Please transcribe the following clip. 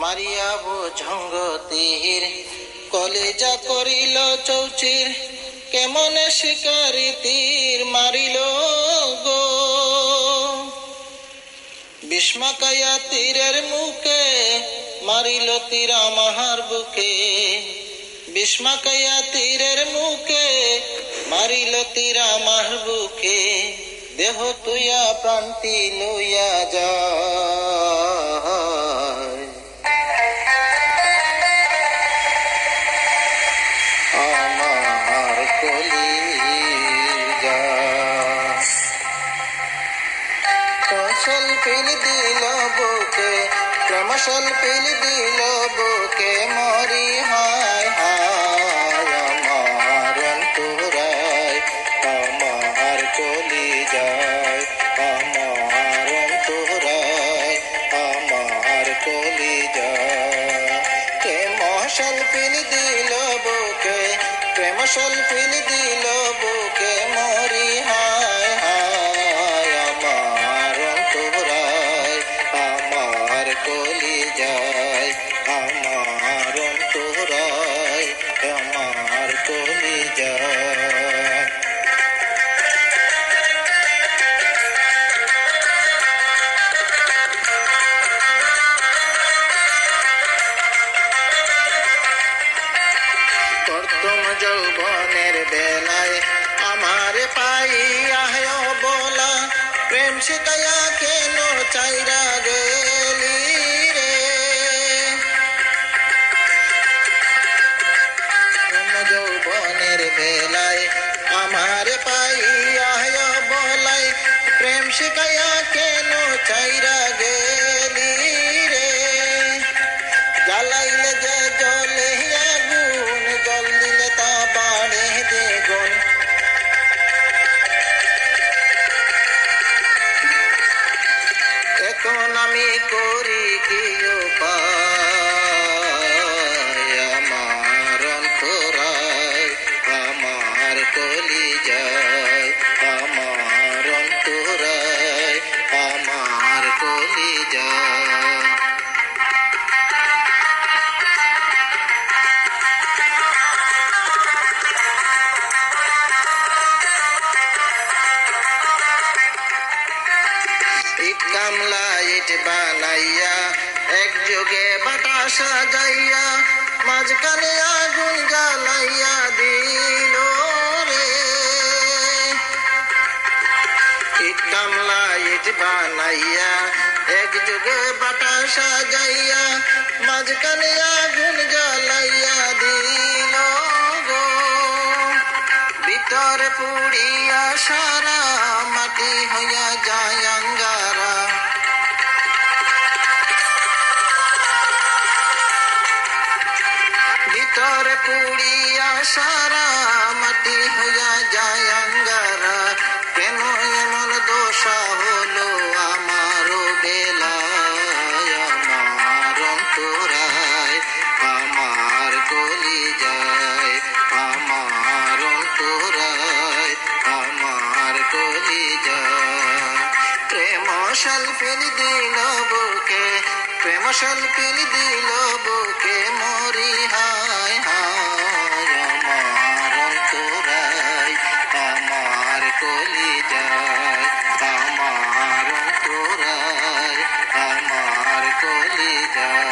মারিয়া ভুজঙ্গ তীর কলেজা করিল চৌচির কেমনে শিকারি তীর মারিল গো বিস্মাকায়া তীরের মুখে মারিল তীর আমার বুকে বিস্মাকায়া তীরের মুখে মারিল তীর আমার বুকে দেহ তুইয়া প্রান্তি লইয়া যা আমার কলিজা কৌশল পিল দিল বুকে ক্রমশল পিল দিল বুকে মরি হায় হায় আমার অন্তরায় আমার কলিজায় আমার অন্তরায় আমার কলিজায় কে মশাল পিল দিল বুকে প্রেমশাল পিল দিল বুকে মরি হায় হায় আমার অন্তরায় আমার কলিজায় আমার অন্তরায় আমার কলিজায় প্রথম যৌবনের বেলায় আমার পাইয়া বলা প্রেম শিখাইয়া কেন চাইরা গেলি রে যৌবনের বেলায় আমার পাইয়া বলাই প্রেম শিখাইয়া কেন চাইরা গেলি রে জ্বালাইলে যে জলে আগুন জল দিলে তা বাড়ে দ্বিগুণ এখন আমি করি কি উপায় আমার অন্তরায় আমার কলিজায় আমার অন্তরায় আমার কলিজায় ইট কামলা ইট বানাইয়া এক যোগে বাটা সাজাইয়া মাঝখানে আগুন জ্বালাইয়া দিল রে ইট কামলা ইট বানাইয়া এক যোগে বাটা সাজাইয়া মাঝখানে আগুন জ্বালাইয়া দিল গো ভিতরে পুড়িয়া সারা মাটি হইয়া যায় আঙ্গারা ভিতরে পুড়িয়া সারা মাটি হইয়া যায় আঙ্গারা কেন এমন দশা হলো আমার বেলায় আমার অন্তরায় আমার কলিজায় আমার অন্তরায় আমার কলিজায় প্রেমশাল পিল দিল বুকে প্রেমশাল পিল দিল বুকে মরি হায় হায় আমার অন্তরায় আমার কলিজায় আমার অন্তরায় আমার কলিজায়